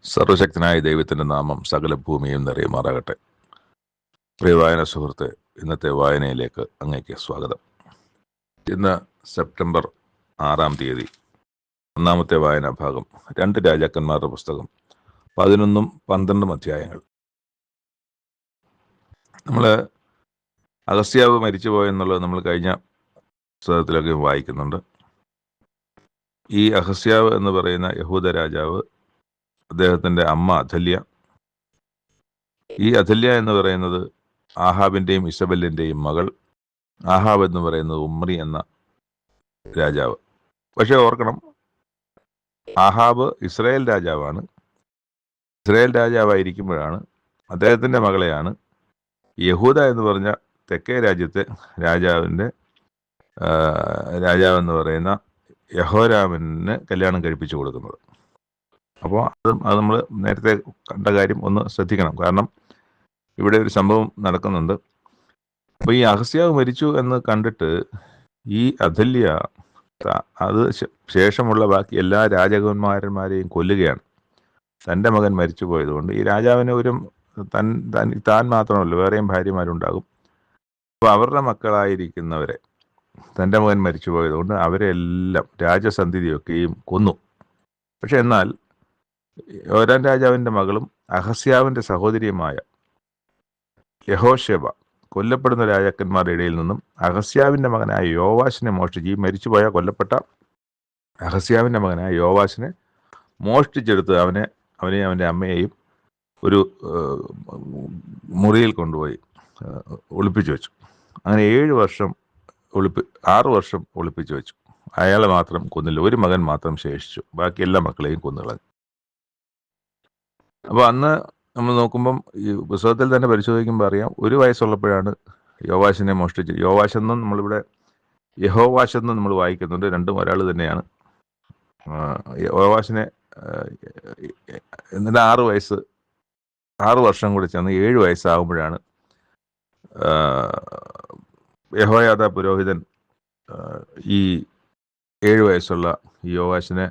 സർവശക്തനായ ദൈവത്തിൻ്റെ നാമം സകല ഭൂമിയും നിറയുമാറാകട്ടെ. പ്രിയ വായന സുഹൃത്തെ, ഇന്നത്തെ വായനയിലേക്ക് അങ്ങേക്ക് സ്വാഗതം. ഇന്ന് സെപ്റ്റംബർ 6 ഒന്നാമത്തെ വായനാ ഭാഗം 2 രാജാക്കന്മാരുടെ പുസ്തകം 11ഉം 12ഉം അധ്യായങ്ങൾ. നമ്മൾ അഗസ്യാവ് മരിച്ചുപോയെന്നുള്ളത് നമ്മൾ കഴിഞ്ഞ പുസ്തകത്തിലൊക്കെ വായിക്കുന്നുണ്ട്. ഈ അഹസ്യാവ് എന്ന് പറയുന്ന യഹൂദ രാജാവ്, അദ്ദേഹത്തിൻ്റെ അമ്മ അഥല്യ. ഈ അഥല്യ എന്ന് പറയുന്നത് ആഹാബിൻ്റെയും ഇസബെല്ലിൻ്റെയും മകൾ. ആഹാബ് എന്ന് പറയുന്നത് ഉമ്രി എന്ന രാജാവ്. പക്ഷെ ഓർക്കണം, ആഹാബ് ഇസ്രായേൽ രാജാവാണ്. ഇസ്രായേൽ രാജാവായിരിക്കുമ്പോഴാണ് അദ്ദേഹത്തിൻ്റെ മകളെയാണ് യഹൂദ എന്ന് പറഞ്ഞ തെക്കേ രാജ്യത്തെ രാജാവെന്ന് പറയുന്ന യഹോരാമിന് കല്യാണം കഴിപ്പിച്ചു കൊടുക്കുന്നത്. അപ്പോൾ അത് നമ്മൾ നേരത്തെ കണ്ട കാര്യം ഒന്ന് ശ്രദ്ധിക്കണം. കാരണം ഇവിടെ ഒരു സംഭവം നടക്കുന്നുണ്ട്. അപ്പോൾ ഈ അഹസ്യാവ് മരിച്ചു എന്ന് കണ്ടിട്ട് ഈ അഥല്യ അത് ശേഷമുള്ള ബാക്കി എല്ലാ രാജകുമാരന്മാരെയും കൊല്ലുകയാണ്. തൻ്റെ മകൻ മരിച്ചു പോയതുകൊണ്ട് ഈ രാജാവിന് താൻ മാത്രമല്ല, വേറെയും ഭാര്യമാരുണ്ടാകും. അപ്പോൾ അവരുടെ മക്കളായിരിക്കുന്നവരെ, തൻ്റെ മകൻ മരിച്ചു പോയതുകൊണ്ട് അവരെല്ലാം രാജസന്ധിതിയൊക്കെയും കൊന്നു. പക്ഷെ എന്നാൽ യോരാം രാജാവിൻ്റെ മകളും അഹസ്യാവിൻ്റെ സഹോദരിയുമായ യഹോശേബ കൊല്ലപ്പെടുന്ന രാജാക്കന്മാരുടെ ഇടയിൽ നിന്നും അഹസ്യാവിൻ്റെ മകനായ യോവാശിനെ മോഷ്ടിച്ച്, ഈ മരിച്ചുപോയ കൊല്ലപ്പെട്ട അഹസ്യാവിൻ്റെ മകനായ യോവാശിനെ മോഷ്ടിച്ചെടുത്ത് അവനെയും അവൻ്റെ അമ്മയെയും ഒരു മുറിയിൽ കൊണ്ടുപോയി ഒളിപ്പിച്ചു വെച്ചു. അങ്ങനെ 6 വർഷം ഒളിപ്പിച്ചു വെച്ചു. അയാളെ മാത്രം കൊന്നില്ല. ഒരു മകൻ മാത്രം ശേഷിച്ചു. ബാക്കി എല്ലാ മക്കളെയും കൊന്നുകളഞ്ഞു. അപ്പോൾ അന്ന് നമ്മൾ നോക്കുമ്പം ഈ പുസ്തകത്തിൽ തന്നെ പരിശോധിക്കുമ്പോൾ അറിയാം, 1 വയസ്സുള്ളപ്പോഴാണ് യോവാശിനെ മോഷ്ടിച്ചത്. യോവാശെന്നും നമ്മളിവിടെ യഹോവാശെന്നും നമ്മൾ വായിക്കുന്നുണ്ട്. രണ്ടും ഒരാൾ തന്നെയാണ്. യോവാശിനെ എന്നിട്ട് 6 വർഷം കൂടി ചെന്ന് 7 വയസ്സാകുമ്പോഴാണ് യഹോയാദാ പുരോഹിതൻ ഈ 7 വയസ്സുള്ള ഈ യോവാശിനെ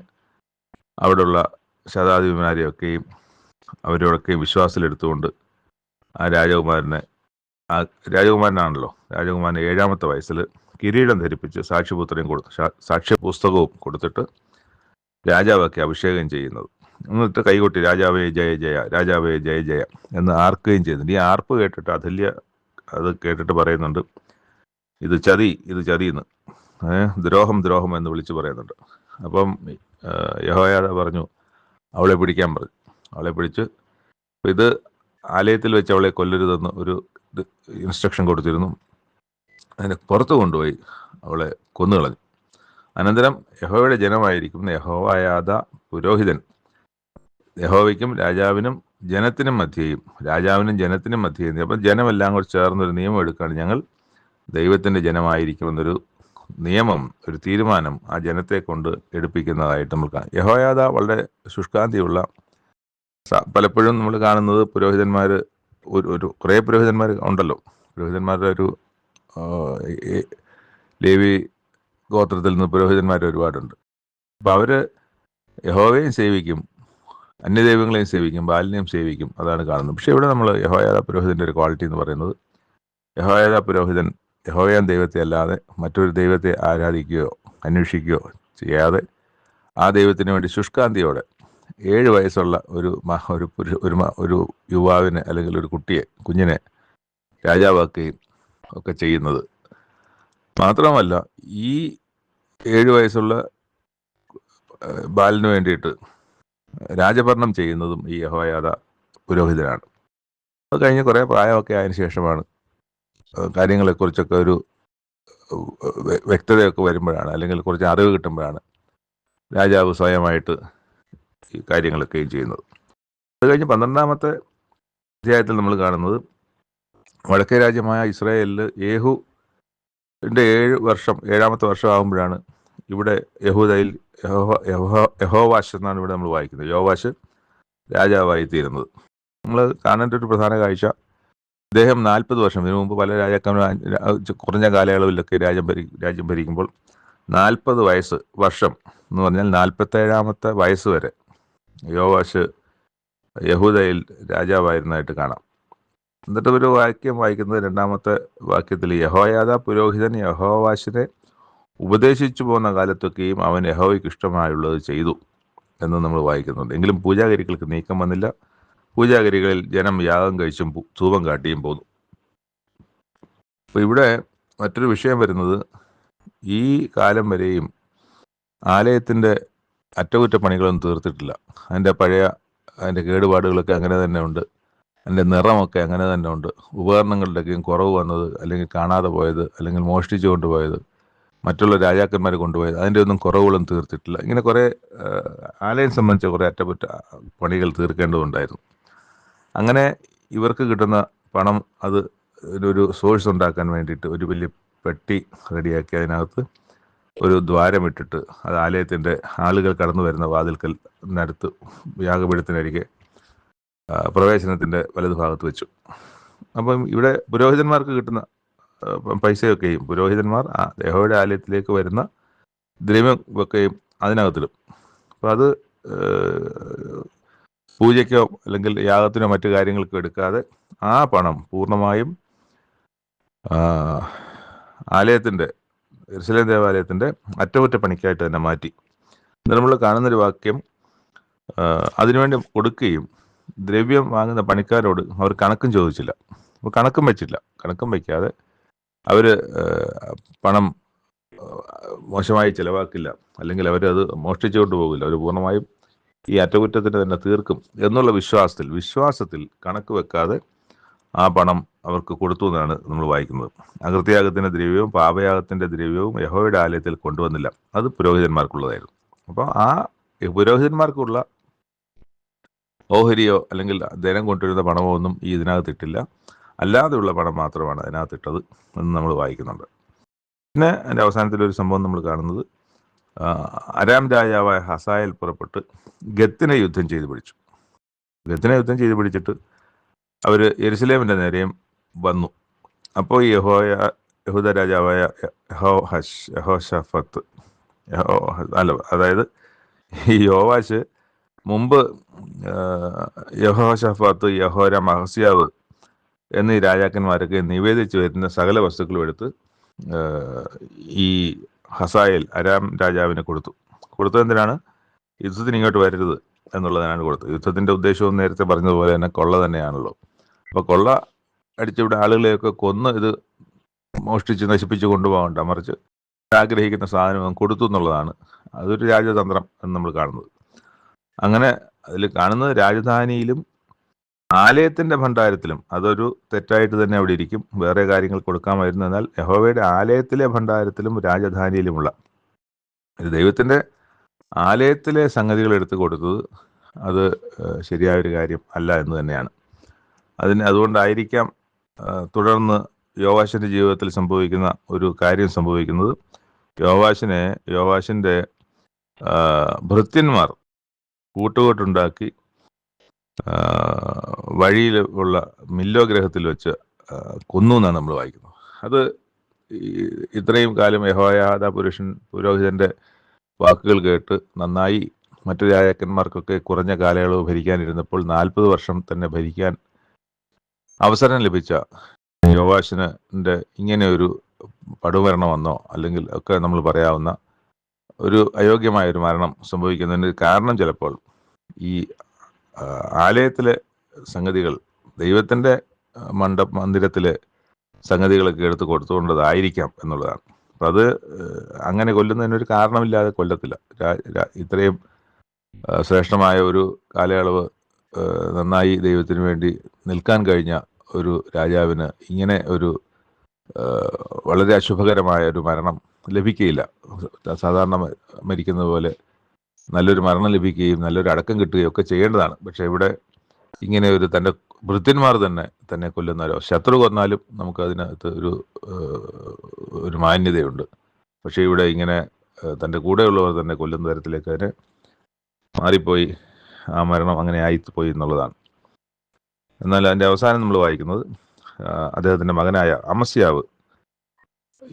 അവിടെയുള്ള ശതാധിപന്മാരെയൊക്കെയും അവരോടൊക്കെ വിശ്വാസത്തിലെടുത്തുകൊണ്ട് ആ രാജകുമാരനാണല്ലോ, രാജകുമാരന് 7ാമത്തെ വയസ്സിൽ കിരീടം ധരിപ്പിച്ച് സാക്ഷ്യപുസ്തകവും കൊടുത്തിട്ട് രാജാവൊക്കെ അഭിഷേകം ചെയ്യുന്നത്. എന്നിട്ട് കൈകൊട്ടി രാജാവേ ജയ ജയ, രാജാവേ ജയ ജയ എന്ന് ആർക്കുകയും ചെയ്യുന്നുണ്ട്. ഈ ആർപ്പ് കേട്ടിട്ട് അഥല്യ അത് കേട്ടിട്ട് പറയുന്നുണ്ട്, ഇത് ചതിയെന്ന്, ദ്രോഹം എന്ന് വിളിച്ച് പറയുന്നുണ്ട്. അപ്പം യഹോയാദ പറഞ്ഞു, അവളെ പിടിക്കാൻ പറഞ്ഞു. അവളെ പിടിച്ച്, ഇത് ആലയത്തിൽ വെച്ച് അവളെ കൊല്ലരുതെന്ന് ഒരു ഇൻസ്ട്രക്ഷൻ കൊടുത്തിരുന്നു. അതിനെ പുറത്ത് കൊണ്ടുപോയി അവളെ കൊന്നുകളഞ്ഞു. അനന്തരം യഹോവയുടെ ജനമായിരിക്കുന്ന യഹോയാദ പുരോഹിതൻ യഹോവയ്ക്കും രാജാവിനും ജനത്തിനും മധ്യേയും അപ്പം ജനമെല്ലാം കൂടി ചേർന്നൊരു നിയമം എടുക്കുകയാണ്. ഞങ്ങൾ ദൈവത്തിൻ്റെ ജനമായിരിക്കുമെന്നൊരു നിയമം, ഒരു തീരുമാനം ആ ജനത്തെ കൊണ്ട് എടുപ്പിക്കുന്നതായിട്ട് നമ്മൾ കാണാം. യഹോയാദ വളരെ ശുഷ്കാന്തിയുള്ള, പലപ്പോഴും നമ്മൾ കാണുന്നത് പുരോഹിതന്മാർ, കുറേ പുരോഹിതന്മാർ ഉണ്ടല്ലോ, പുരോഹിതന്മാരുടെ ഒരു ലേവി ഗോത്രത്തിൽ നിന്ന് പുരോഹിതന്മാർ ഒരുപാടുണ്ട്. അപ്പോൾ അവർ യഹോവയെയും സേവിക്കും, അന്യദൈവങ്ങളെയും സേവിക്കും, ബാലിനെയും സേവിക്കും, അതാണ് കാണുന്നത്. പക്ഷേ ഇവിടെ നമ്മൾ യഹോയാദ പുരോഹിതൻ്റെ ഒരു ക്വാളിറ്റി എന്ന് പറയുന്നത്, യഹോയാദ പുരോഹിതൻ യഹോവയാൻ ദൈവത്തെ അല്ലാതെ മറ്റൊരു ദൈവത്തെ ആരാധിക്കുകയോ അന്വേഷിക്കുകയോ ചെയ്യാതെ ആ ദൈവത്തിന് വേണ്ടി ശുഷ്കാന്തിയോടെ 7 വയസ്സുള്ള ഒരു യുവാവിനെ അല്ലെങ്കിൽ ഒരു കുഞ്ഞിനെ രാജാവാക്കുകയും ഒക്കെ ചെയ്യുന്നത്. മാത്രമല്ല, ഈ 7 വയസ്സുള്ള ബാലന് വേണ്ടിയിട്ട് രാജഭരണം ചെയ്യുന്നതും ഈ യഹോയാദ പുരോഹിതനാണ്. അത് കഴിഞ്ഞ് കുറേ പ്രായമൊക്കെ ആയതിനു ശേഷമാണ് കാര്യങ്ങളെക്കുറിച്ചൊക്കെ ഒരു വ്യക്തതയൊക്കെ വരുമ്പോഴാണ്, അല്ലെങ്കിൽ കുറച്ച് അറിവ് കിട്ടുമ്പോഴാണ് രാജാവ് സ്വയമായിട്ട് ഈ കാര്യങ്ങളൊക്കെയും ചെയ്യുന്നത്. അത് കഴിഞ്ഞ് 12ാമത്തെ അധ്യായത്തിൽ നമ്മൾ കാണുന്നത്, വടക്കേ രാജ്യമായ ഇസ്രായേലിൽ യേഹുവിൻ്റെ 7ാമത്തെ വർഷം ആകുമ്പോഴാണ് ഇവിടെ യഹൂദയിൽ യഹോവാശ് എന്നാണ് ഇവിടെ നമ്മൾ വായിക്കുന്നത്. യോവാശ് രാജാവായി തീരുന്നത്. നമ്മൾ കാണേണ്ട ഒരു പ്രധാന കാഴ്ച, ഇദ്ദേഹം 40 വർഷം, ഇതിനു മുമ്പ് പല രാജാക്കന്മാർ കുറഞ്ഞ കാലയളവിലൊക്കെ രാജ്യം ഭരിക്കുമ്പോൾ 40 വർഷം എന്ന് പറഞ്ഞാൽ 47ാമത്തെ വയസ്സ് വരെ യോവാശ് യഹൂദയിൽ രാജാവായിരുന്നതായിട്ട് കാണാം. എന്നിട്ട് ഒരു വാക്യം വായിക്കുന്നത്, രണ്ടാമത്തെ വാക്യത്തിൽ, യഹോയാദാ പുരോഹിതൻ യഹോവാശിനെ ഉപദേശിച്ചു പോകുന്ന കാലത്തൊക്കെയും അവൻ യഹോവയ്ക്ക് ഇഷ്ടമായുള്ളത് ചെയ്തു എന്ന് നമ്മൾ വായിക്കുന്നുണ്ട്. എങ്കിലും പൂജാഗിരികൾക്ക് നീക്കം വന്നില്ല. പൂജാഗിരികളിൽ ജനം യാഗം കഴിച്ചും ധൂപം കാട്ടിയും പോന്നു. അപ്പോൾ ഇവിടെ മറ്റൊരു വിഷയം വരുന്നത്, ഈ കാലം വരെയും ആലയത്തിൻ്റെ അറ്റകുറ്റപ്പണികളൊന്നും തീർത്തിട്ടില്ല. അതിൻ്റെ കേടുപാടുകളൊക്കെ അങ്ങനെ തന്നെ ഉണ്ട്. അതിൻ്റെ നിറമൊക്കെ അങ്ങനെ തന്നെ ഉണ്ട്. ഉപകരണങ്ങളുടെയൊക്കെയും കുറവ് വന്നത്, അല്ലെങ്കിൽ കാണാതെ പോയത്, അല്ലെങ്കിൽ മോഷ്ടിച്ചു കൊണ്ടുപോയത്, മറ്റുള്ള രാജാക്കന്മാർ കൊണ്ടുപോയത്, അതിൻ്റെ ഒന്നും കുറവുകളും തീർത്തിട്ടില്ല. ഇങ്ങനെ കുറേ ആലയം സംബന്ധിച്ച കുറേ അറ്റകുറ്റ പണികൾ തീർക്കേണ്ടതുണ്ടായിരുന്നു. അങ്ങനെ ഇവർക്ക് കിട്ടുന്ന പണം, അത് ഒരു സോഴ്സ് ഉണ്ടാക്കാൻ വേണ്ടിയിട്ട് ഒരു വലിയ പെട്ടി റെഡിയാക്കി അതിനകത്ത് ഒരു ദ്വാരമിട്ടിട്ട് അത് ആലയത്തിൻ്റെ ആളുകൾ കടന്നു വരുന്ന വാതിൽക്കലിനടുത്ത് യാഗപീഠത്തിനരികെ പ്രവേശനത്തിൻ്റെ വലതുഭാഗത്ത് വെച്ചു. അപ്പം ഇവിടെ പുരോഹിതന്മാർക്ക് കിട്ടുന്ന പൈസയൊക്കെയും പുരോഹിതന്മാർ യഹോവയുടെ ആലയത്തിലേക്ക് വരുന്ന ദ്രവ്യമൊക്കെയും അതിനകത്തിടും. അപ്പം അത് പൂജയ്ക്കോ അല്ലെങ്കിൽ യാഗത്തിനോ മറ്റു കാര്യങ്ങൾക്കോ എടുക്കാതെ ആ പണം പൂർണ്ണമായും ആലയത്തിൻ്റെ, യെരുശലേം ദേവാലയത്തിൻ്റെ അറ്റകുറ്റപ്പണിക്കായിട്ട് തന്നെ മാറ്റി. നമ്മൾ കാണുന്നൊരു വാക്യം, അതിനുവേണ്ടി കൊടുക്കുകയും ദ്രവ്യം വാങ്ങുന്ന പണിക്കാരോട് അവർ കണക്കും ചോദിച്ചില്ല. അപ്പോൾ കണക്കും വെച്ചില്ല. കണക്കും വയ്ക്കാതെ അവർ പണം മോശമായി ചിലവാക്കില്ല, അല്ലെങ്കിൽ അവരത് മോഷ്ടിച്ചുകൊണ്ട് പോകില്ല. അവർ പൂർണ്ണമായും ഈ അറ്റകുറ്റത്തിന് തന്നെ തീർക്കും എന്നുള്ള വിശ്വാസത്തിൽ കണക്ക് വെക്കാതെ ആ പണം അവർക്ക് കൊടുത്തു എന്നാണ് നമ്മൾ വായിക്കുന്നത്. അകൃത്യയാഗത്തിൻ്റെ ദ്രവ്യവും പാപയാഗത്തിൻ്റെ ദ്രവ്യവും യഹോവയുടെ ആലയത്തിൽ കൊണ്ടുവന്നില്ല. അത് പുരോഹിതന്മാർക്കുള്ളതായിരുന്നു. അപ്പോൾ ആ പുരോഹിതന്മാർക്കുള്ള ഓഹരിയോ അല്ലെങ്കിൽ ധനം കൊണ്ടുവരുന്ന പണമോ ഒന്നും ഈ ഇതിനകത്തിട്ടില്ല. അല്ലാതെയുള്ള പണം മാത്രമാണ് അതിനകത്തിട്ടത് എന്ന് നമ്മൾ വായിക്കുന്നുണ്ട്. പിന്നെ അതിൻ്റെ അവസാനത്തിലൊരു സംഭവം നമ്മൾ കാണുന്നത്, അരാം രാജാവായ ഹസായേൽ പുറപ്പെട്ട് ഗത്തിനെ യുദ്ധം ചെയ്ത് പിടിച്ചിട്ട് അവർ യെരുശലേമിൻ്റെ നേരെയും വന്നു. അപ്പോൾ യഹൂദ രാജാവായ അതായത് ഈ യോവാശ് മുമ്പ് യഹോശാഫാത്ത്, യഹോരാം, അഹസ്യാവ് എന്നീ രാജാക്കന്മാരൊക്കെ നിവേദിച്ചു വരുന്ന സകല വസ്തുക്കളും എടുത്ത് ഈ ഹസായേൽ അരാം രാജാവിന് കൊടുത്തതെന്തിനാണ്? യുദ്ധത്തിന് ഇങ്ങോട്ട് വരരുത് എന്നുള്ളതിനാണ് കൊടുത്തത്. യുദ്ധത്തിൻ്റെ ഉദ്ദേശവും നേരത്തെ പറഞ്ഞതുപോലെ തന്നെ കൊള്ള തന്നെയാണല്ലോ. അപ്പോൾ കൊള്ള അടിച്ചിവിടെ ആളുകളെയൊക്കെ കൊന്ന് ഇത് മോഷ്ടിച്ച് നശിപ്പിച്ച് കൊണ്ടുപോകണ്ട, മറിച്ച് ആഗ്രഹിക്കുന്ന സാധനം കൊടുത്തു എന്നുള്ളതാണ്. അതൊരു രാജതന്ത്രം എന്ന് നമ്മൾ കാണുന്നത്. അങ്ങനെ അതിൽ കാണുന്നത് രാജധാനിയിലും ആലയത്തിൻ്റെ ഭണ്ഡാരത്തിലും അതൊരു തെറ്റായിട്ട് തന്നെ അവിടെ ഇരിക്കും. വേറെ കാര്യങ്ങൾ കൊടുക്കാമായിരുന്നു. എന്നാൽ യഹോവയുടെ ആലയത്തിലെ ഭണ്ഡാരത്തിലും രാജധാനിയിലുമുള്ള ദൈവത്തിൻ്റെ ആലയത്തിലെ സംഗതികൾ എടുത്തു കൊടുത്തത് അത് ശരിയായൊരു കാര്യം അല്ല എന്ന് തന്നെയാണ്. അതുകൊണ്ടായിരിക്കാം തുടർന്ന് യോവാശിൻ്റെ ജീവിതത്തിൽ സംഭവിക്കുന്ന ഒരു കാര്യം സംഭവിക്കുന്നത്, യോവാശിൻ്റെ ഭൃത്യന്മാർ കൂട്ടുകെട്ടുണ്ടാക്കി വഴിയിൽ ഉള്ള മില്ലോ ഗ്രഹത്തിൽ വെച്ച് കൊന്നു എന്നാണ് നമ്മൾ വായിക്കുന്നത്. അത് ഇത്രയും കാലം യഹോയാദാ പുരോഹിതൻ്റെ വാക്കുകൾ കേട്ട് നന്നായി മറ്റു രാജാക്കന്മാർക്കൊക്കെ കുറഞ്ഞ കാലയളവ് ഭരിക്കാനിരുന്നപ്പോൾ 40 വർഷം തന്നെ ഭരിക്കാൻ അവസരം ലഭിച്ച യോവാശിൻ്റെ ഇങ്ങനെ ഒരു പടുമരണം വന്നോ, അല്ലെങ്കിൽ ഒക്കെ നമ്മൾ പറയാവുന്ന ഒരു അയോഗ്യമായൊരു മരണം സംഭവിക്കുന്നതിന് കാരണം ചിലപ്പോൾ ഈ ആലയത്തിലെ സംഗതികൾ, ദൈവത്തിൻ്റെ മന്ദിരത്തിലെ സംഗതികളൊക്കെ എടുത്ത് കൊടുത്തുകൊണ്ടതായിരിക്കാം എന്നുള്ളതാണ്. അപ്പം അത് അങ്ങനെ കൊല്ലുന്നതിനൊരു കാരണമില്ലാതെ കൊല്ലത്തില്ല. ഇത്രയും ശ്രേഷ്ഠമായ ഒരു കാലയളവ് നന്നായി ദൈവത്തിന് വേണ്ടി നിൽക്കാൻ കഴിഞ്ഞ ഒരു രാജാവിന് ഇങ്ങനെ ഒരു വളരെ അശുഭകരമായ ഒരു മരണം ലഭിക്കുകയില്ല. സാധാരണ മരിക്കുന്നത് പോലെ നല്ലൊരു മരണം ലഭിക്കുകയും നല്ലൊരു അടക്കം കിട്ടുകയും ഒക്കെ ചെയ്യേണ്ടതാണ്. പക്ഷേ ഇവിടെ ഇങ്ങനെ ഒരു തൻ്റെ ഭൃത്യന്മാർ തന്നെ കൊല്ലുന്നാലോ, ശത്രു കൊന്നാലും നമുക്കതിനകത്ത് ഒരു മാന്യതയുണ്ട്. പക്ഷേ ഇവിടെ ഇങ്ങനെ തൻ്റെ കൂടെയുള്ളവർ തന്നെ കൊല്ലുന്ന തരത്തിലേക്ക് അതിനെ മാറിപ്പോയി. ആ മരണം അങ്ങനെ ആയിപ്പോയി എന്നുള്ളതാണ്. എന്നാൽ അതിൻ്റെ അവസാനം നമ്മൾ വായിക്കുന്നത്, അദ്ദേഹത്തിൻ്റെ മകനായ അമസ്യാവ്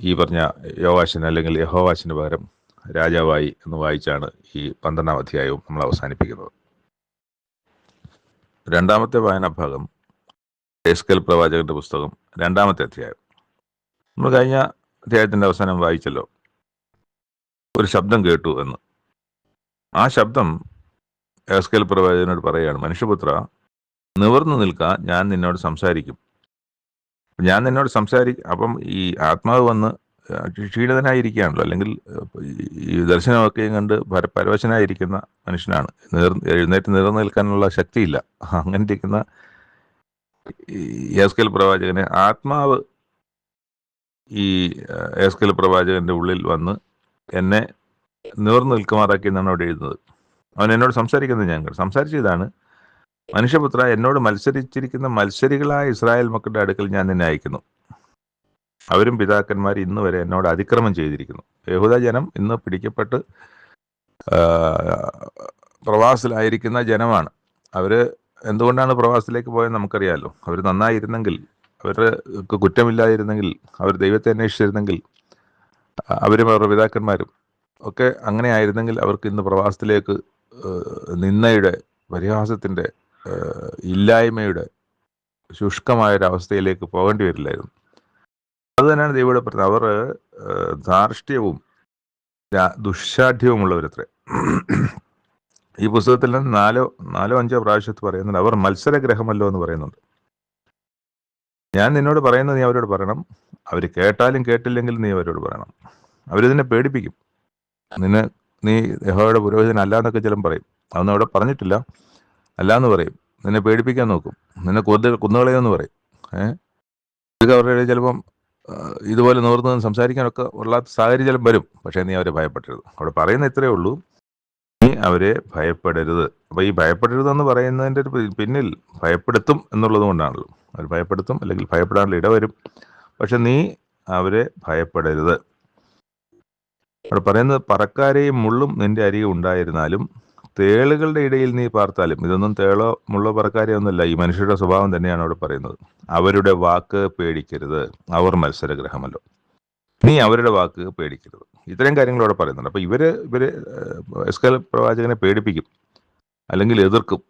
ഈ പറഞ്ഞ യോവാശിന് അല്ലെങ്കിൽ യഹോവാശിന് പകരം രാജാവായി എന്ന് വായിച്ചാണ് ഈ 12-ാം അധ്യായവും നമ്മൾ അവസാനിപ്പിക്കുന്നത്. രണ്ടാമത്തെ വായനാഭാഗം എസ്കേൽ പ്രവാചകന്റെ പുസ്തകം 2-ാമത്തെ അധ്യായം. നമ്മൾ കഴിഞ്ഞ അധ്യായത്തിന്റെ അവസാനം വായിച്ചല്ലോ, ഒരു ശബ്ദം കേട്ടു എന്ന്. ആ ശബ്ദം എസ്കേൽ പ്രവാചകനോട് പറയുകയാണ്, മനുഷ്യപുത്ര, നിവർന്നു നിൽക്കുക, ഞാൻ നിന്നോട് സംസാരിക്കും. ഞാൻ നിന്നോട് അപ്പം ഈ ആത്മാവ് വന്ന് ക്ഷീണിതനായിരിക്കുകയാണല്ലോ, അല്ലെങ്കിൽ ഈ ദർശനമൊക്കെയും കണ്ട് പരവശനായിരിക്കുന്ന മനുഷ്യനാണ്. എഴുന്നേറ്റ് നിവർന്നു നിൽക്കാനുള്ള ശക്തിയില്ല. അങ്ങനെ ഇരിക്കുന്ന എസ്കേൽ പ്രവാചകനെ ആത്മാവ് ഈ എസ്കേൽ പ്രവാചകന്റെ ഉള്ളിൽ വന്ന് എന്നെ നിവർന്നു നിൽക്കുമാറാക്കി എന്നാണ് അവിടെ എഴുതുന്നത്. അവൻ എന്നോട് സംസാരിക്കുന്നത് ഞാൻ സംസാരിച്ചതാണ്, മനുഷ്യപുത്ര, എന്നോട് മത്സരിച്ചിരിക്കുന്ന മത്സരികളായ ഇസ്രായേൽ മക്കളുടെ അടുക്കൽ ഞാൻ നിന്നെ അയക്കുന്നു. അവരും പിതാക്കന്മാർ ഇന്ന് വരെ എന്നോട് അതിക്രമം ചെയ്തിരിക്കുന്നു. യഹൂദ ജനം ഇന്ന് പിടിക്കപ്പെട്ട് പ്രവാസത്തിലായിരിക്കുന്ന ജനമാണ്. അവര് എന്തുകൊണ്ടാണ് പ്രവാസത്തിലേക്ക് പോയത് നമുക്കറിയാമല്ലോ. അവർ നന്നായിരുന്നെങ്കിൽ, അവർക്ക് കുറ്റമില്ലാതിരുന്നെങ്കിൽ, അവർ ദൈവത്തെ അന്വേഷിച്ചിരുന്നെങ്കിൽ, അവരും അവരുടെ പിതാക്കന്മാരും ഒക്കെ അങ്ങനെ ആയിരുന്നെങ്കിൽ അവർക്ക് ഇന്ന് പ്രവാസത്തിലേക്ക് നിന്ദയുടെ, പരിഹാസത്തിൻ്റെ, ഇല്ലായ്മയുടെ ശുഷ്കമായൊരവസ്ഥയിലേക്ക് പോകേണ്ടി വരില്ലായിരുന്നു. അതുതന്നെയാണ് ദൈവയുടെ പറഞ്ഞത്. അവർ ധാർഷ്ട്യവും ദുശ്ശാഠ്യവുമുള്ളവരത്രേ. ഈ പുസ്തകത്തിൽ നിന്ന് 4-5 പ്രാവശ്യത്ത് പറയുന്നുണ്ട്, അവർ മത്സരഗ്രഹമല്ലോ എന്ന് പറയുന്നുണ്ട്. ഞാൻ നിന്നോട് പറയുന്നത് നീ അവരോട് പറയണം. അവർ കേട്ടാലും കേട്ടില്ലെങ്കിൽ നീ അവരോട് പറയണം. അവരിതിനെ പേടിപ്പിക്കും. നീ യഹോവയുടെ പുരോഹിതൻ അല്ല എന്നൊക്കെ ചിലം പറയും. അതൊന്നും അവിടെ പറഞ്ഞിട്ടില്ല, അല്ലാന്ന് പറയും. നിന്നെ പേടിപ്പിക്കാൻ നോക്കും, നിന്നെ കുന്നുകളയെന്ന് പറയും. ഇതൊക്കെ അവരുടെ ചിലപ്പം ഇതുപോലെ നിവർന്ന് സംസാരിക്കാനൊക്കെ ഉള്ള സാഹചര്യം വരും. പക്ഷേ നീ അവരെ ഭയപ്പെടരുത്. അവിടെ പറയുന്ന ഇത്രയേ ഉള്ളൂ, നീ അവരെ ഭയപ്പെടരുത്. അപ്പൊ ഈ ഭയപ്പെടരുതെന്ന് പറയുന്നതിൻ്റെ ഒരു പിന്നിൽ ഭയപ്പെടുത്തും എന്നുള്ളത് കൊണ്ടാണല്ലോ. അവർ ഭയപ്പെടുത്തും, അല്ലെങ്കിൽ ഭയപ്പെടാനുള്ള ഇടവരും. പക്ഷെ നീ അവരെ ഭയപ്പെടരുത്. അവിടെ പറയുന്നത്, പറക്കാരെയും മുള്ളും നിന്റെ അരികെ ഉണ്ടായിരുന്നാലും തേളുകളുടെ ഇടയിൽ നീ പാർത്താലും. ഇതൊന്നും തേളോ മുള്ളോ പറക്കാരെയോ ഒന്നുമല്ല, ഈ മനുഷ്യരുടെ സ്വഭാവം തന്നെയാണ് അവിടെ പറയുന്നത്. അവരുടെ വാക്ക് പേടിക്കരുത്, അവർ മത്സരഗ്രഹമല്ലോ. നീ അവരുടെ വാക്ക് പേടിക്കരുത്. ഇത്രയും കാര്യങ്ങൾ അവിടെ പറയുന്നുണ്ട്. അപ്പൊ ഇവര് എസ്കേൽ പ്രവാചകനെ പേടിപ്പിക്കും, അല്ലെങ്കിൽ എതിർക്കും.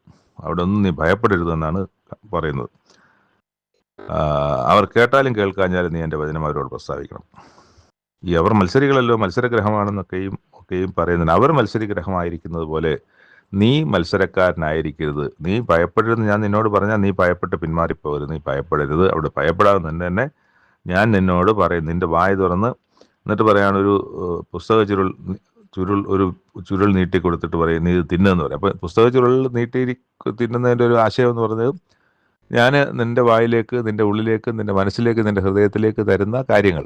അവിടെ ഒന്നും നീ ഭയപ്പെടരുത് എന്നാണ് പറയുന്നത്. അവർ കേട്ടാലും കേൾക്കാഞ്ഞാലും നീ എൻ്റെ വചനം അവരോട് പ്രസ്താവിക്കണം. ഈ അവർ മത്സരികളല്ലോ, മത്സരഗ്രഹമാണെന്നൊക്കെയും പറയുന്നുണ്ട്. അവർ മത്സരഗ്രഹമായിരിക്കുന്നത് പോലെ നീ മത്സരക്കാരനായിരിക്കരുത്. നീ ഭയപ്പെടരുത്. ഞാൻ നിന്നോട് പറഞ്ഞാൽ നീ ഭയപ്പെട്ട് പിന്മാറിപ്പോകരുത്. നീ ഭയപ്പെടരുത്. അവിടെ ഭയപ്പെടാതെ തന്നെ ഞാൻ നിന്നോട് പറയും. നിന്റെ വായ തുറന്ന് എന്നിട്ട് പറയാണ്, ഒരു പുസ്തക ചുരുൾ നീട്ടി കൊടുത്തിട്ട് പറയും, നീ ഇത് തിന്നെന്ന് പറയും. അപ്പൊ പുസ്തക ചുരുൾ നീട്ടി തിന്നുന്നതിൻ്റെ ഒരു ആശയം എന്ന് പറഞ്ഞത്, ഞാൻ നിന്റെ വായിലേക്ക്, നിന്റെ ഉള്ളിലേക്ക്, നിന്റെ മനസ്സിലേക്ക്, നിന്റെ ഹൃദയത്തിലേക്ക് തരുന്ന കാര്യങ്ങൾ,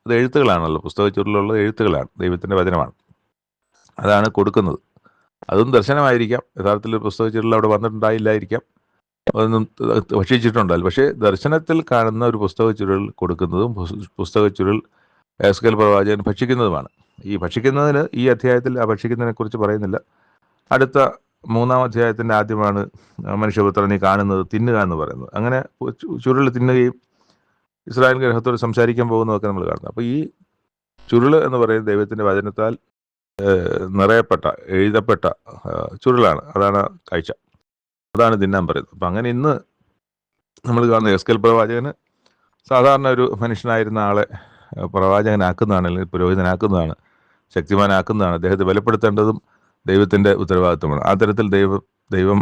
അത് എഴുത്തുകളാണല്ലോ. പുസ്തക ചുരുളുള്ള എഴുത്തുകളാണ്, ദൈവത്തിന്റെ വചനമാണ്. അതാണ് കൊടുക്കുന്നത്. അതും ദർശനമായിരിക്കാം. യഥാർത്ഥത്തിൽ പുസ്തക ചുരുൾ അവിടെ വന്നിട്ടുണ്ടായില്ലായിരിക്കാം, അതൊന്നും ഭക്ഷിച്ചിട്ടുണ്ടല്ലോ. പക്ഷേ ദർശനത്തിൽ കാണുന്ന ഒരു പുസ്തക ചുരുൾ കൊടുക്കുന്നതും പുസ്തക ചുരുൾ എസ്കേൽ പ്രവാചകൻ ഭക്ഷിക്കുന്നതുമാണ്. ഈ ഭക്ഷിക്കുന്നതിന് ഈ അധ്യായത്തിൽ ആ ഭക്ഷിക്കുന്നതിനെ കുറിച്ച് പറയുന്നില്ല. അടുത്ത 3-ാം അധ്യായത്തിന്റെ ആദ്യമാണ് മനുഷ്യപുത്രൻ നീ കാണുന്നത് തിന്നുക എന്ന് പറയുന്നത്. അങ്ങനെ ചുരുൾ തിന്നുകയും ഇസ്രായേൽ ഗ്രഹത്തോട് സംസാരിക്കാൻ പോകുന്നതൊക്കെ നമ്മൾ കാണുന്നത്. അപ്പോൾ ഈ ചുരുള് എന്ന് പറയുന്നത് ദൈവത്തിന്റെ വചനത്താൽ നിറയപ്പെട്ട, എഴുതപ്പെട്ട ചുരുളാണ്. അതാണ് കാഴ്ച, അതാണ് തിന്നാൻ പറയുന്നത്. അപ്പം അങ്ങനെ ഇന്ന് നമ്മൾ കാണുന്ന എസ്കേൽ പ്രവാചകന് സാധാരണ ഒരു മനുഷ്യനായിരുന്ന ആളെ പ്രവാചകനാക്കുന്നതാണ്, അല്ലെങ്കിൽ പുരോഹിതനാക്കുന്നതാണ്, ശക്തിമാനാക്കുന്നതാണ്. അദ്ദേഹത്തെ ബലപ്പെടുത്തേണ്ടതും ദൈവത്തിന്റെ ഉത്തരവാദിത്വമാണ്. ആ തരത്തിൽ ദൈവം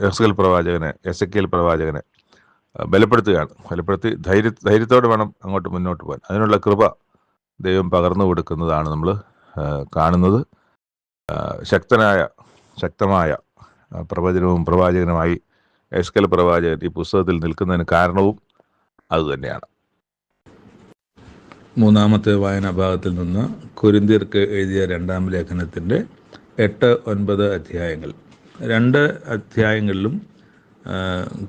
എസെക്കിയേൽ പ്രവാചകനെ ബലപ്പെടുത്തി ധൈര്യത്തോടെ വേണം അങ്ങോട്ട് മുന്നോട്ട് പോകാൻ. അതിനുള്ള കൃപ ദൈവം പകർന്നു കൊടുക്കുന്നതാണ് നമ്മൾ കാണുന്നത്. ശക്തമായ പ്രവചനവും പ്രവാചകനുമായി എസ്കേൽ പ്രവാചകൻ ഈ പുസ്തകത്തിൽ നിൽക്കുന്നതിന് കാരണവും അതുതന്നെയാണ്. 3-ാമത്തെ വായനാ ഭാഗത്തിൽ നിന്ന് കൊരിന്ത്യർക്ക് എഴുതിയ 2-ാം ലേഖനത്തിൻ്റെ 8-9 അധ്യായങ്ങൾ. 2 അധ്യായങ്ങളിലും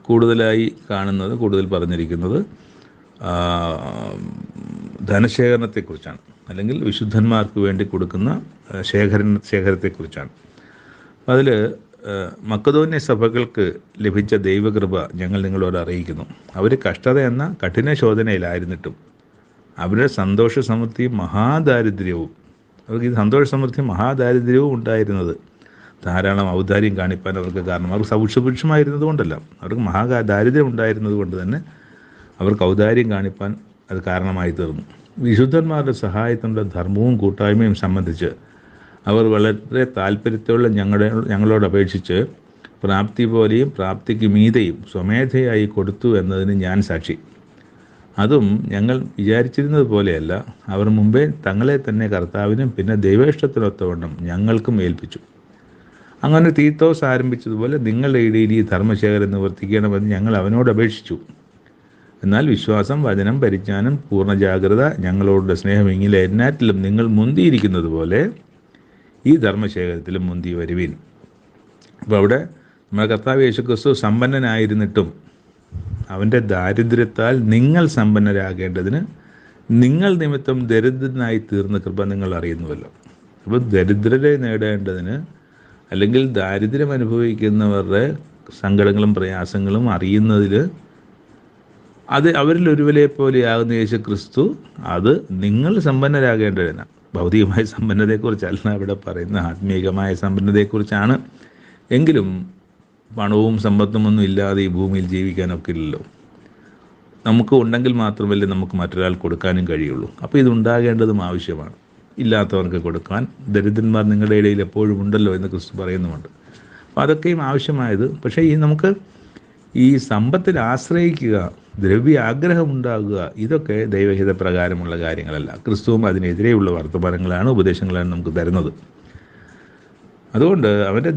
കൂടുതൽ പറഞ്ഞിരിക്കുന്നത് ധനശേഖരണത്തെക്കുറിച്ചാണ്, അല്ലെങ്കിൽ വിശുദ്ധന്മാർക്ക് വേണ്ടി കൊടുക്കുന്ന ശേഖരത്തെക്കുറിച്ചാണ്. അതിൽ മക്കദോന്യ സഭകൾക്ക് ലഭിച്ച ദൈവകൃപ ഞങ്ങൾ നിങ്ങളോട് അറിയിക്കുന്നു. അവർ കഷ്ടത എന്ന കഠിന ശോധനയിലായിരുന്നിട്ടും അവരുടെ സന്തോഷ സമൃദ്ധിയും മഹാദാരിദ്ര്യവും, അവർക്ക് ഈ സന്തോഷ സമൃദ്ധിയും മഹാദാരിദ്ര്യവും ഉണ്ടായിരുന്നത് ധാരാളം ഔദാര്യം കാണിപ്പാൻ അവർക്ക് കാരണം. അവർ സുഭിക്ഷമായിരുന്നത് കൊണ്ടല്ല, അവർക്ക് ദാരിദ്ര്യം ഉണ്ടായിരുന്നത് കൊണ്ട് തന്നെ അവർക്ക് ഔദാര്യം കാണിപ്പാൻ അത് കാരണമായി തീർന്നു. വിശുദ്ധന്മാരുടെ സഹായത്തിനുള്ള ധർമ്മവും കൂട്ടായ്മയും സംബന്ധിച്ച് അവർ വളരെ താല്പര്യത്തോടെ ഞങ്ങളോട് അപേക്ഷിച്ച് പ്രാപ്തി പോലെയും പ്രാപ്തിക്ക് മീതെയും സ്വമേധയായി കൊടുത്തു എന്നതിന് ഞാൻ സാക്ഷി. അതും ഞങ്ങൾ വിചാരിച്ചിരുന്നത് പോലെയല്ല, അവർ മുമ്പേ തങ്ങളെ തന്നെ കർത്താവിനും പിന്നെ ദൈവേഷ്ടത്തിനൊത്തവണ്ണം ഞങ്ങൾക്കും ഏൽപ്പിച്ചു. അങ്ങനെ തീത്തോസ് ആരംഭിച്ചതുപോലെ നിങ്ങളുടെ ഇടയിൽ ഈ ധർമ്മശേഖരം നിവർത്തിക്കണമെന്ന് ഞങ്ങൾ അവനോട് അപേക്ഷിച്ചു. എന്നാൽ വിശ്വാസം, വചനം, പരിജ്ഞാനം, പൂർണ്ണ ജാഗ്രത, ഞങ്ങളോടുള്ള സ്നേഹം ഇങ്ങനെ എല്ലാറ്റിലും നിങ്ങൾ മുന്തിയിരിക്കുന്നത് പോലെ ഈ ധർമ്മശേഖരത്തിലും മുന്തി വരുവീൻ. അപ്പോൾ അവിടെ നമ്മുടെ കർത്താവ് യേശുക്രിസ്തു സമ്പന്നനായിരുന്നിട്ടും അവൻ്റെ ദാരിദ്ര്യത്താൽ നിങ്ങൾ സമ്പന്നരാകേണ്ടതിന് നിങ്ങൾ നിമിത്തം ദരിദ്രനായി തീർന്ന കൃപ നിങ്ങൾ അറിയുന്നുവല്ലോ. അപ്പോൾ ദരിദ്രരെ നേടേണ്ടതിന്, അല്ലെങ്കിൽ ദാരിദ്ര്യം അനുഭവിക്കുന്നവരുടെ സങ്കടങ്ങളും പ്രയാസങ്ങളും അറിയുന്നതിൽ അത് അവരിൽ ഒരുവരെ പോലെയാകുന്ന യേശു ക്രിസ്തു അത് നിങ്ങൾ സമ്പന്നരാകേണ്ടതിന്. ഭൗതികമായ സമ്പന്നതയെക്കുറിച്ചല്ല ഇവിടെ പറയുന്ന, ആത്മീയമായ സമ്പന്നതയെക്കുറിച്ചാണ്. എങ്കിലും പണവും സമ്പത്തും ഒന്നും ഇല്ലാതെ ഈ ഭൂമിയിൽ ജീവിക്കാനൊക്കെ ഇല്ലല്ലോ. നമുക്ക് ഉണ്ടെങ്കിൽ മാത്രമല്ലേ നമുക്ക് മറ്റൊരാൾ കൊടുക്കാനും കഴിയുള്ളൂ. അപ്പോൾ ഇതുണ്ടാകേണ്ടതും ആവശ്യമാണ്. ഇല്ലാത്തവർക്ക് കൊടുക്കാൻ ദരിദ്രന്മാർ നിങ്ങളുടെ ഇടയിൽ എപ്പോഴും ഉണ്ടല്ലോ എന്ന് ക്രിസ്തു പറയുന്നുമുണ്ട്. അപ്പോൾ അതൊക്കെയും ആവശ്യമായത്. പക്ഷേ നമുക്ക് ഈ സമ്പത്തിൽ ആശ്രയിക്കുക, ദ്രവ്യ ആഗ്രഹമുണ്ടാകുക, ഇതൊക്കെ ദൈവഹിത പ്രകാരമുള്ള കാര്യങ്ങളല്ല. ക്രിസ്തുവും അതിനെതിരെയുള്ള വർത്തമാനങ്ങളാണ്, ഉപദേശങ്ങളാണ് നമുക്ക് തരുന്നത്. അതുകൊണ്ട് അവൻ്റെ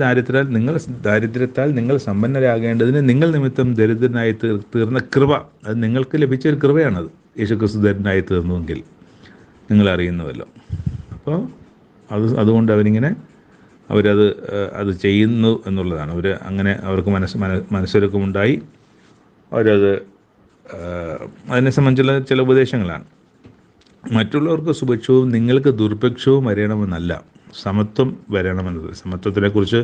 ദാരിദ്ര്യത്താൽ നിങ്ങൾ സമ്പന്നരാകേണ്ടതിന് നിങ്ങൾ നിമിത്തം ദരിദ്രനായി തീർന്ന കൃപ, അത് നിങ്ങൾക്ക് ലഭിച്ചൊരു കൃപയാണത്. യേശുക്രിസ്തു ദരിദ്രനായി തീർന്നുവെങ്കിൽ നിങ്ങൾ അറിയുന്നുവല്ലോ. അപ്പോൾ അതുകൊണ്ട് അവരത് ചെയ്യുന്നു എന്നുള്ളതാണ്. അവർക്ക് മനസ്സൊരുക്കമുണ്ടായി. അതിനെ സംബന്ധിച്ചുള്ള ചില ഉപദേശങ്ങളാണ്. മറ്റുള്ളവർക്ക് സുഭിക്ഷവും നിങ്ങൾക്ക് ദുർഭിക്ഷവും വരണമെന്നല്ല, സമത്വം വരണമെന്നത്. സമത്വത്തിനെക്കുറിച്ച്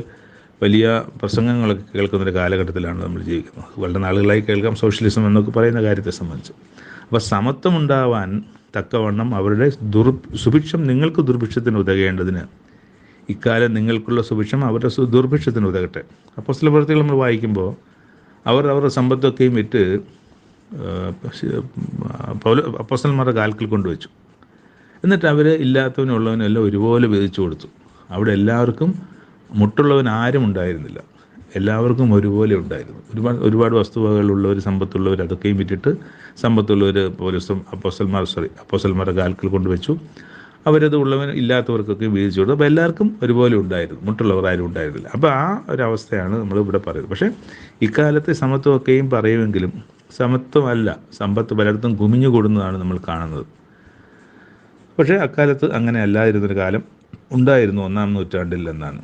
വലിയ പ്രസംഗങ്ങളൊക്കെ കേൾക്കുന്നൊരു കാലഘട്ടത്തിലാണ് നമ്മൾ ജീവിക്കുന്നത്. വളരെ നാളുകളായി കേൾക്കാം സോഷ്യലിസം എന്നൊക്കെ പറയുന്ന കാര്യത്തെ സംബന്ധിച്ച്. അപ്പോൾ സമത്വം ഉണ്ടാവാൻ തക്കവണ്ണം അവരുടെ സുഭിക്ഷം നിങ്ങൾക്ക് ദുർഭിക്ഷത്തിന് ഉതകേണ്ടതിന് ഇക്കാലം നിങ്ങൾക്കുള്ള സുഭിക്ഷം അവരുടെ ദുർഭിക്ഷത്തിന് ഉതകട്ടെ. അപ്പോസ്തല പ്രവൃത്തികൾ നമ്മൾ വായിക്കുമ്പോൾ അവരുടെ സമ്പത്തൊക്കെയും വിറ്റ് അപ്പോസ്തലന്മാരുടെ കാൽക്കൽ കൊണ്ടുവച്ചു. എന്നിട്ട് അവർ ഇല്ലാത്തവനും ഉള്ളവനും എല്ലാം ഒരുപോലെ വീതിച്ചു കൊടുത്തു. അവിടെ എല്ലാവർക്കും മുട്ടുള്ളവൻ ആരും ഉണ്ടായിരുന്നില്ല, എല്ലാവർക്കും ഒരുപോലെ ഉണ്ടായിരുന്നു. ഒരുപാട് വസ്തുവകകളുള്ളവർ, സമ്പത്തുള്ളവർ അതൊക്കെയും വിറ്റിട്ട് സമ്പത്തുള്ളവർ അപ്പോസ്തലന്മാരുടെ കാൽക്കൽ കൊണ്ടുവച്ചു. അവരത് ഇല്ലാത്തവർക്കൊക്കെ വീതിച്ചു കൊടുത്തു. അപ്പോൾ എല്ലാവർക്കും ഒരുപോലെ ഉണ്ടായിരുന്നു, മുട്ടുള്ളവർ ആരും ഉണ്ടായിരുന്നില്ല. അപ്പോൾ ആ ഒരവസ്ഥയാണ് നമ്മളിവിടെ പറയുന്നത്. പക്ഷേ ഇക്കാലത്തെ സമത്വമൊക്കെയും പറയുമെങ്കിലും സമത്വമല്ല, സമ്പത്ത് പലയിടത്തും കുമിഞ്ഞു കൂടുന്നതാണ് നമ്മൾ കാണുന്നത്. പക്ഷേ അക്കാലത്ത് അങ്ങനെ അല്ലാതിരുന്നൊരു കാലം ഉണ്ടായിരുന്നു, 1-ാം നൂറ്റാണ്ടിൽ എന്നാണ്.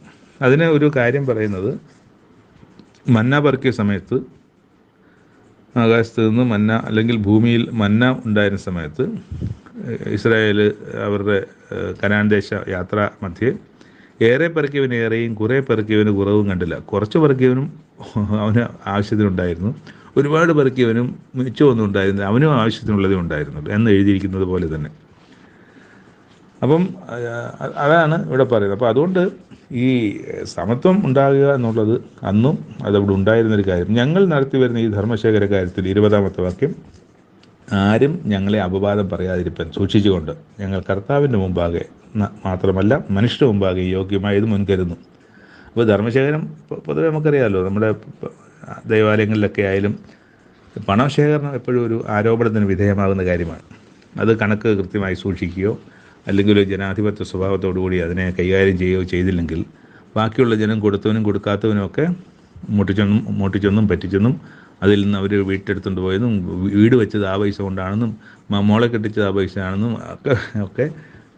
അതിന് ഒരു കാര്യം പറയുന്നത്, മന്ന പെറുക്കിയ സമയത്ത് ആകാശത്ത് നിന്ന് മന്ന, അല്ലെങ്കിൽ ഭൂമിയിൽ മന്ന ഉണ്ടായിരുന്ന സമയത്ത് ഇസ്രായേൽ അവരുടെ കനാൻ ദേശ യാത്ര മധ്യേ ഏറെ പെറുക്കിയവന് ഏറെയും കുറേ പെറുക്കിയവന് കുറവും കണ്ടില്ല. കുറച്ച് പെറുക്കിയവനും അവന് ആവശ്യത്തിനുണ്ടായിരുന്നു, ഒരുപാട് പെറുക്കിയവനും മിച്ചമൊന്നും ഉണ്ടായിരുന്നില്ല, അവനും ആവശ്യത്തിനുള്ളതേ ഉണ്ടായിരുന്നുള്ളൂ എന്ന് എഴുതിയിരിക്കുന്നത് പോലെ തന്നെ. അപ്പം അതാണ് ഇവിടെ പറയുന്നത്. അപ്പോൾ അതുകൊണ്ട് ഈ സമത്വം ഉണ്ടാകുക എന്നുള്ളത് അന്നും അതവിടെ ഉണ്ടായിരുന്നൊരു കാര്യം. ഞങ്ങൾ നടത്തി വരുന്ന ഈ ധർമ്മശേഖര കാര്യത്തിൽ 20-ാമത്തെ വാക്യം, ആരും ഞങ്ങളെ അപവാദം പറയാതിരിപ്പാൻ സൂക്ഷിച്ചുകൊണ്ട് ഞങ്ങൾ കർത്താവിൻ്റെ മുമ്പാകെ മാത്രമല്ല മനുഷ്യരുടെ മുമ്പാകെ യോഗ്യമായത് മുൻകരുന്നു. അപ്പോൾ ധർമ്മശേഖരം പൊതുവെ നമുക്കറിയാമല്ലോ, നമ്മുടെ ദൈവാലയങ്ങളിലൊക്കെ ആയാലും പണശേഖരണം എപ്പോഴും ഒരു ആരോപണത്തിന് വിധേയമാകുന്ന കാര്യമാണ്. അത് കണക്ക് കൃത്യമായി സൂക്ഷിക്കുകയോ അല്ലെങ്കിൽ ഒരു ജനാധിപത്യ സ്വഭാവത്തോടുകൂടി അതിനെ കൈകാര്യം ചെയ്യുകയോ ചെയ്തില്ലെങ്കിൽ ബാക്കിയുള്ള ജനം കൊടുത്തവനും കൊടുക്കാത്തവനും ഒക്കെ മോട്ടിച്ചൊന്നും പറ്റിച്ചെന്നും അതിൽ നിന്ന് അവർ വീട്ടെടുത്തുകൊണ്ട് പോയതും വീട് വെച്ചത് ആ പൈസ കൊണ്ടാണെന്നും മോളെ കെട്ടിച്ചത് ആ പൈസ ആണെന്നും ഒക്കെ